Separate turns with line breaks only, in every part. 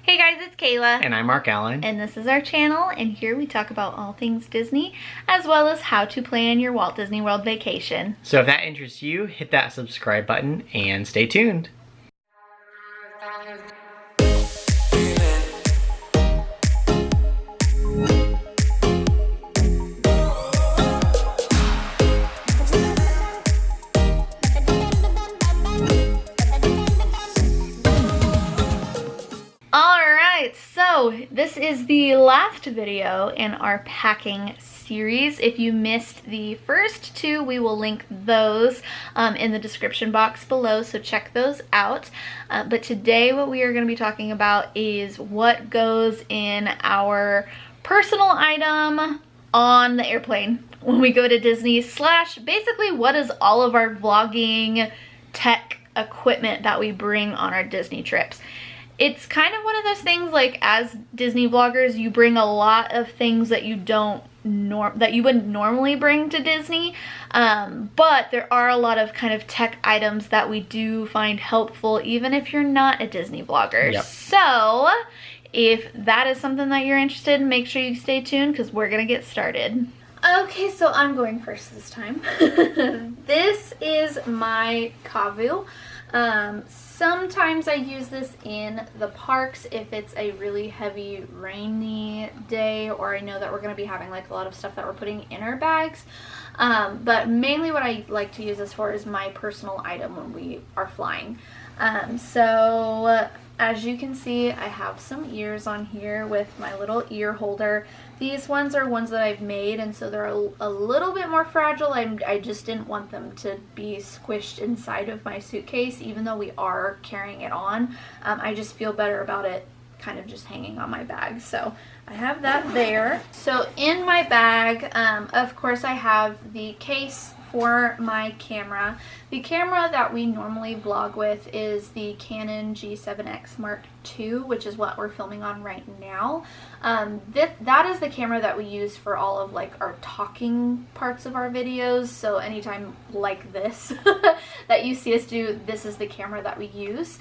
Hey guys, it's Kayla.
And I'm Mark Allen.
And this is our channel, and here we talk about all things Disney, as well as how to plan your Walt Disney World vacation.
So if that interests you, hit that subscribe button and stay tuned.
So this is the last video in our packing series. If you missed the first two, we will link those in the description box below, so check those out. But today what we are going to be talking about is what goes in our personal item on the airplane when we go to Disney, slash basically what is all of our vlogging tech equipment that we bring on our Disney trips. It's kind of one of those things, like, as Disney vloggers, you bring a lot of things that you wouldn't normally bring to Disney, but there are a lot of kind of tech items that we do find helpful even if you're not a Disney vlogger.
Yep.
So if that is something that you're interested in, make sure you stay tuned because we're gonna get started. Okay, so I'm going first this time. This is my Kavu. Sometimes I use this in the parks if it's a really heavy rainy day, or I know that we're going to be having like a lot of stuff that we're putting in our bags. But mainly what I like to use this for is my personal item when we are flying. So as you can see, I have some ears on here with my little ear holder. These ones are ones that I've made, and so they're a little bit more fragile. I just didn't want them to be squished inside of my suitcase, even though we are carrying it on. I just feel better about it kind of just hanging on my bag. So I have that there. So in my bag, of course, I have the case for my camera. The camera that we normally vlog with is the Canon G7X Mark II, which is what we're filming on right now. That is the camera that we use for all of like our talking parts of our videos. So anytime like this that you see us do, this is the camera that we use.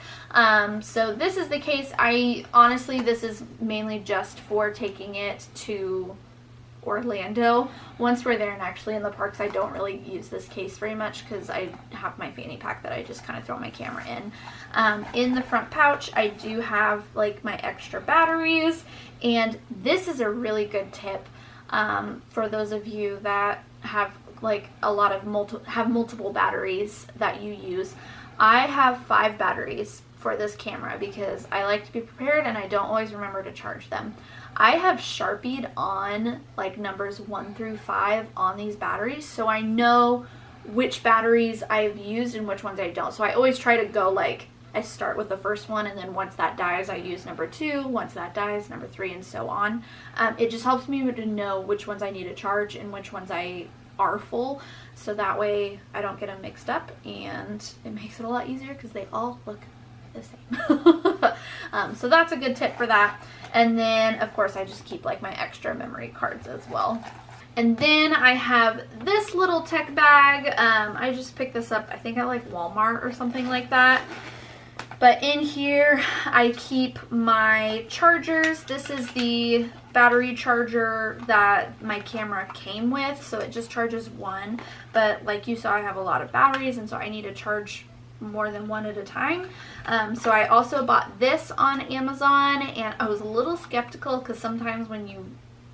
So this is the case. Honestly, this is mainly just for taking it to Orlando. Once we're there and actually in the parks, I don't really use this case very much because I have my fanny pack that I just kind of throw my camera in. In the front pouch, I do have like my extra batteries, and this is a really good tip for those of you that have like a lot of multiple batteries that you use. I have 5 batteries for this camera because I like to be prepared and I don't always remember to charge them. I have Sharpied on like numbers 1 through 5 on these batteries, so I know which batteries I've used and which ones I don't. So I always try to go like, I start with the first one, and then once that dies I use number 2, once that dies number 3, and so on. It just helps me to know which ones I need to charge and which ones are full, so that way I don't get them mixed up, and it makes it a lot easier because they all look the same. So that's a good tip for that. And then of course I just keep like my extra memory cards as well. And then I have this little tech bag. I just picked this up, I think at like Walmart or something like that. But in here I keep my chargers. This is the battery charger that my camera came with, so it just charges one. But like you saw, I have a lot of batteries, and so I need to charge more than one at a time. So I also bought this on Amazon, and I was a little skeptical because sometimes when you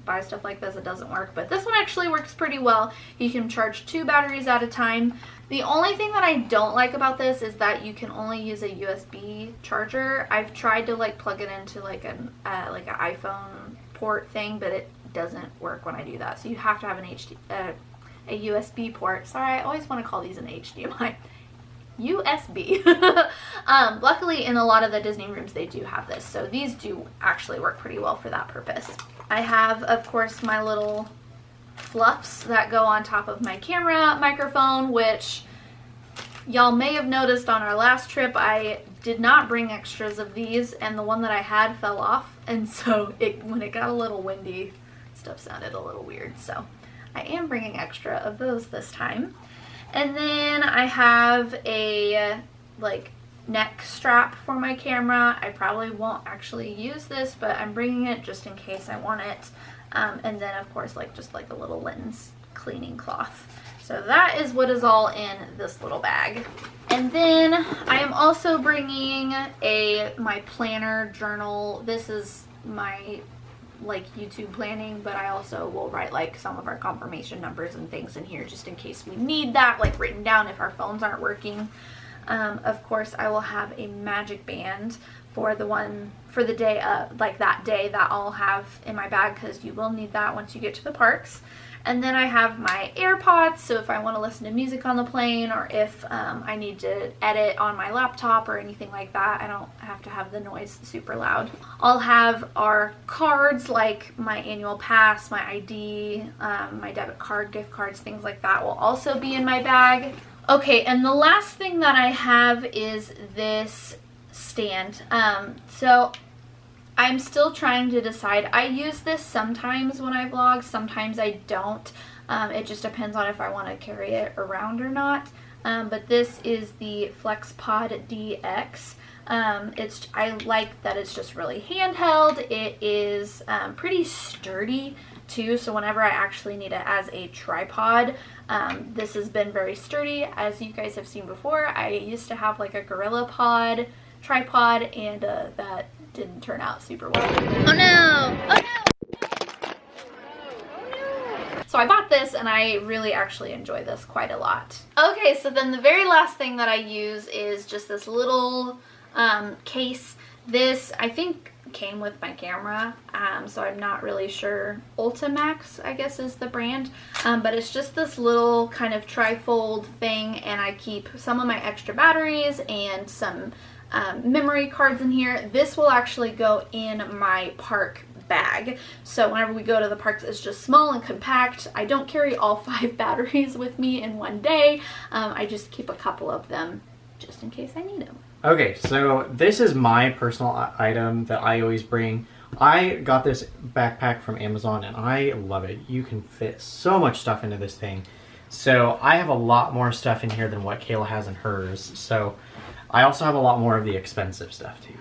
buy stuff like this it doesn't work, but this one actually works pretty well. You can charge 2 batteries at a time. The only thing that I don't like about this is that you can only use a USB charger. I've tried to like plug it into like an iPhone port thing, but it doesn't work when I do that. So you have to have a USB port. Sorry, I always want to call these an HDMI. USB. Luckily in a lot of the Disney rooms they do have this, so these do actually work pretty well for that purpose. I have, of course, my little fluffs that go on top of my camera microphone, which y'all may have noticed on our last trip I did not bring extras of these, and the one that I had fell off, and so when it got a little windy, stuff sounded a little weird, so I am bringing extra of those this time. And then I have a like neck strap for my camera. I probably won't actually use this, but I'm bringing it just in case I want it. And then of course just like a little lens cleaning cloth. So that is what is all in this little bag. And then I am also bringing my planner journal. This is my like YouTube planning, but I also will write like some of our confirmation numbers and things in here just in case we need that, like written down if our phones aren't working. Of course, I will have a magic band for the day, like that day that I'll have in my bag, because you will need that once you get to the parks. And then I have my AirPods, so if I want to listen to music on the plane, or if I need to edit on my laptop or anything like that, I don't have to have the noise super loud. I'll have our cards, like my annual pass, my ID, my debit card, gift cards, things like that will also be in my bag. Okay, and the last thing that I have is this stand. So I'm still trying to decide. I use this sometimes when I vlog, sometimes I don't. It just depends on if I want to carry it around or not. But this is the FlexPod DX. I like that it's just really handheld. It is pretty sturdy too, so whenever I actually need it as a tripod, this has been very sturdy. As you guys have seen before, I used to have like a GorillaPod tripod, and that didn't turn out super well. Oh no! Oh no! So I bought this, and I really actually enjoy this quite a lot. Okay, so then the very last thing that I use is just this little case. This, I think, came with my camera, so I'm not really sure. Ultimax, I guess, is the brand, but it's just this little kind of trifold thing, and I keep some of my extra batteries and some memory cards in here. This will actually go in my park bag, so whenever we go to the parks, it's just small and compact. I don't carry all 5 batteries with me in one day. I just keep a couple of them just in case I need them.
Okay, so this is my personal item that I always bring. I got this backpack from Amazon and I love it. You can fit so much stuff into this thing. So I have a lot more stuff in here than what Kayla has in hers. So I also have a lot more of the expensive stuff too.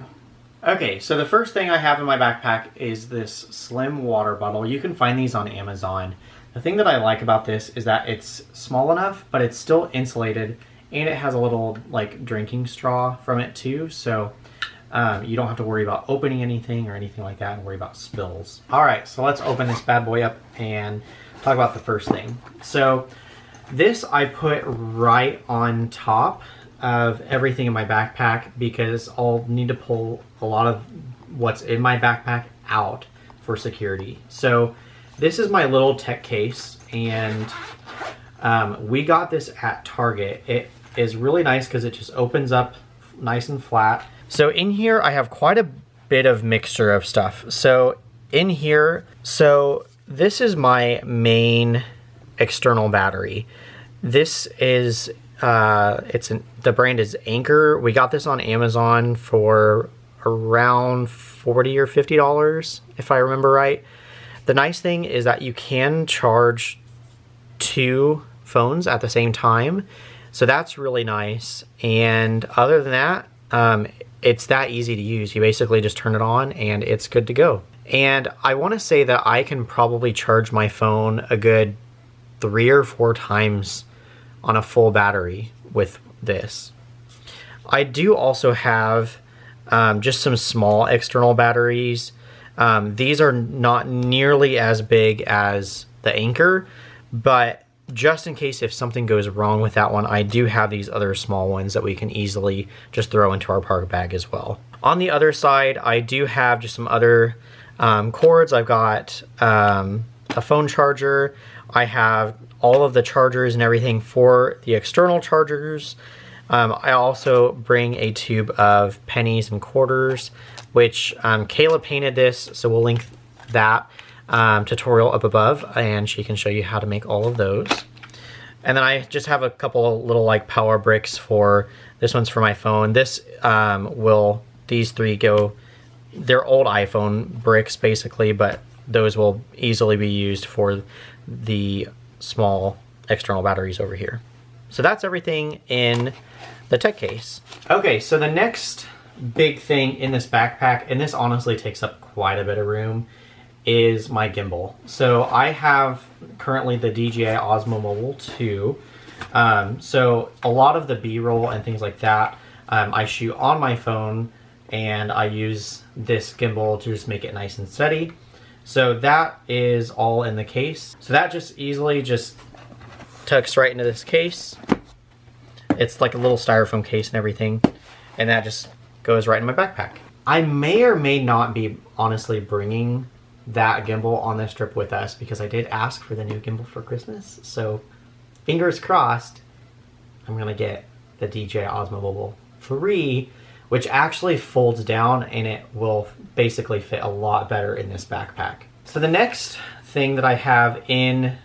Okay, so the first thing I have in my backpack is this slim water bottle. You can find these on Amazon. The thing that I like about this is that it's small enough, but it's still insulated. And it has a little like drinking straw from it too, so you don't have to worry about opening anything or anything like that and worry about spills. All right, so let's open this bad boy up and talk about the first thing. So this I put right on top of everything in my backpack because I'll need to pull a lot of what's in my backpack out for security. So this is my little tech case, and we got this at Target. It is really nice because it just opens up nice and flat. So in here I have quite a bit of mixture of stuff. So in here, so this is my main external battery. This is the brand is Anchor. We got this on Amazon for around $40 or $50 if I remember right. The nice thing is that you can charge 2 phones at the same time. So that's really nice. And other than that, it's that easy to use. You basically just turn it on and it's good to go. And I want to say that I can probably charge my phone a good 3 or 4 times on a full battery with this. I do also have just some small external batteries. These are not nearly as big as the Anchor, but just in case if something goes wrong with that one, I do have these other small ones that we can easily just throw into our park bag as well. On the other side, I do have just some other cords. I've got a phone charger. I have all of the chargers and everything for the external chargers. I also bring a tube of pennies and quarters, which Kayla painted this, so we'll link that tutorial up above, and she can show you how to make all of those. And then I just have a couple of little like power bricks for this one's for my phone. These 3 go, they're old iPhone bricks basically, but those will easily be used for the small external batteries over here. So that's everything in the tech case. Okay, so the next big thing in this backpack, and this honestly takes up quite a bit of room, is my gimbal. So I have currently the Dji Osmo Mobile 2. So a lot of the B-roll and things like that, I shoot on my phone, and I use this gimbal to just make it nice and steady. So that is all in the case. So that just easily just tucks right into this case. It's like a little styrofoam case and everything, and that just goes right in my backpack. I may or may not be honestly bringing that gimbal on this trip with us because I did ask for the new gimbal for Christmas. So fingers crossed, I'm gonna get the Dji Osmo Mobile 3, which actually folds down and it will basically fit a lot better in this backpack. So the next thing that I have in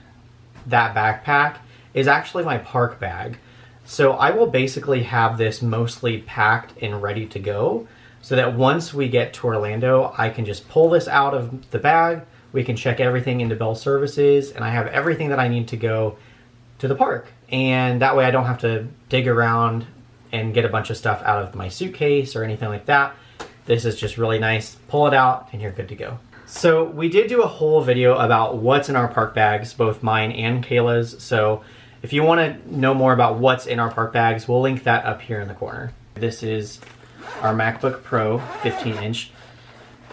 that backpack is actually my park bag. So I will basically have this mostly packed and ready to go so that once we get to Orlando, I can just pull this out of the bag, we can check everything into Bell Services, and I have everything that I need to go to the park. And that way I don't have to dig around and get a bunch of stuff out of my suitcase or anything like that. This is just really nice. Pull it out and you're good to go. So we did do a whole video about what's in our park bags, both mine and Kayla's. So if you want to know more about what's in our park bags, we'll link that up here in the corner. This is our MacBook Pro 15-inch.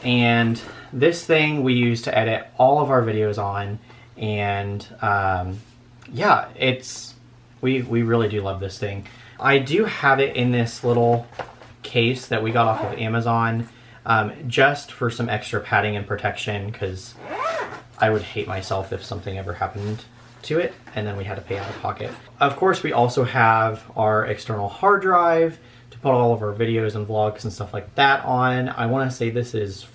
And this thing we use to edit all of our videos on. And yeah, we really do love this thing. I do have it in this little case that we got off of Amazon just for some extra padding and protection, because I would hate myself if something ever happened to it and then we had to pay out of pocket. Of course, we also have our external hard drive to put all of our videos and vlogs and stuff like that on. I want to say this is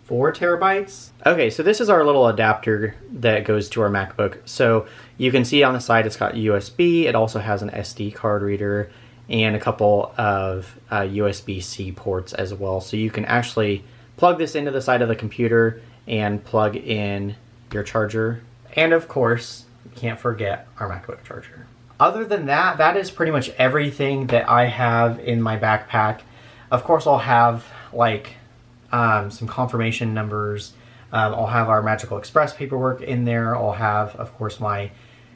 4 terabytes. Okay, so this is our little adapter that goes to our MacBook. So you can see on the side it's got USB. It also has an SD card reader and a couple of USB-C ports as well. So you can actually plug this into the side of the computer and plug in your charger. And of course, can't forget our MacBook charger. Other than that, that is pretty much everything that I have in my backpack. Of course, I'll have like some confirmation numbers. I'll have our Magical Express paperwork in there. I'll have, of course, my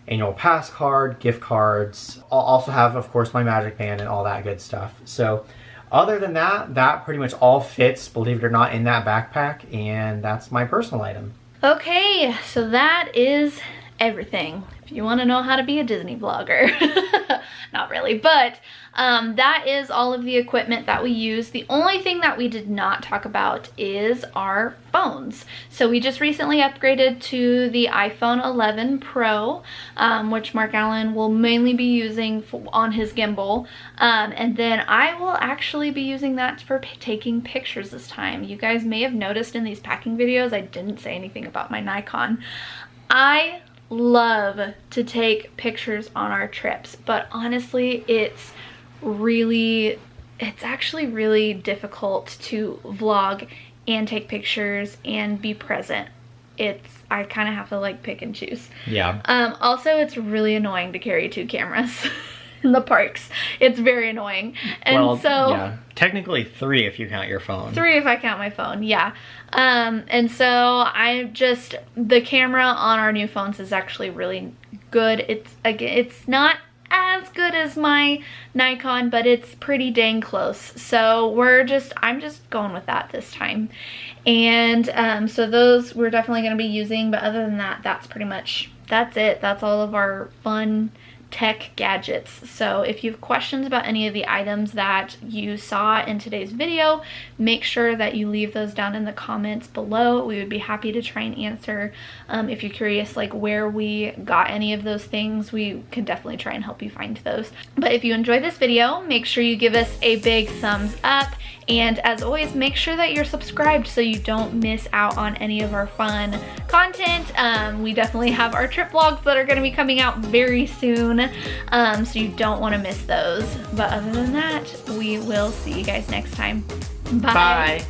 annual pass card, gift cards. I'll also have, of course, my Magic Band and all that good stuff. So other than that, that pretty much all fits, believe it or not, in that backpack, and that's my personal item.
Okay, so that is everything. If you want to know how to be a Disney vlogger. Not really, but that is all of the equipment that we use. The only thing that we did not talk about is our phones. So we just recently upgraded to the iPhone 11 Pro, which Mark Allen will mainly be using on his gimbal. And then I will actually be using that for taking pictures this time. You guys may have noticed in these packing videos, I didn't say anything about my Nikon. I love to take pictures on our trips, but honestly it's actually really difficult to vlog and take pictures and be present. I kind of have to like pick and choose.
Yeah.
Also, it's really annoying to carry 2 cameras in the parks. It's very annoying. And
well,
so
yeah, technically 3 if you count your phone.
3 if I count my phone, yeah. And so the camera on our new phones is actually really good. It's not as good as my Nikon, but it's pretty dang close. So I'm just going with that this time. And so those we're definitely going to be using, but other than that, that's it. That's all of our fun tech gadgets. So if you have questions about any of the items that you saw in today's video, make sure that you leave those down in the comments below. We would be happy to try and answer. If you're curious like where we got any of those things, we can definitely try and help you find those. But if you enjoyed this video, make sure you give us a big thumbs up, and as always, make sure that you're subscribed so you don't miss out on any of our fun content. We definitely have our trip vlogs that are going to be coming out very soon, so you don't want to miss those. But other than that, we will see you guys next time. Bye.
Bye.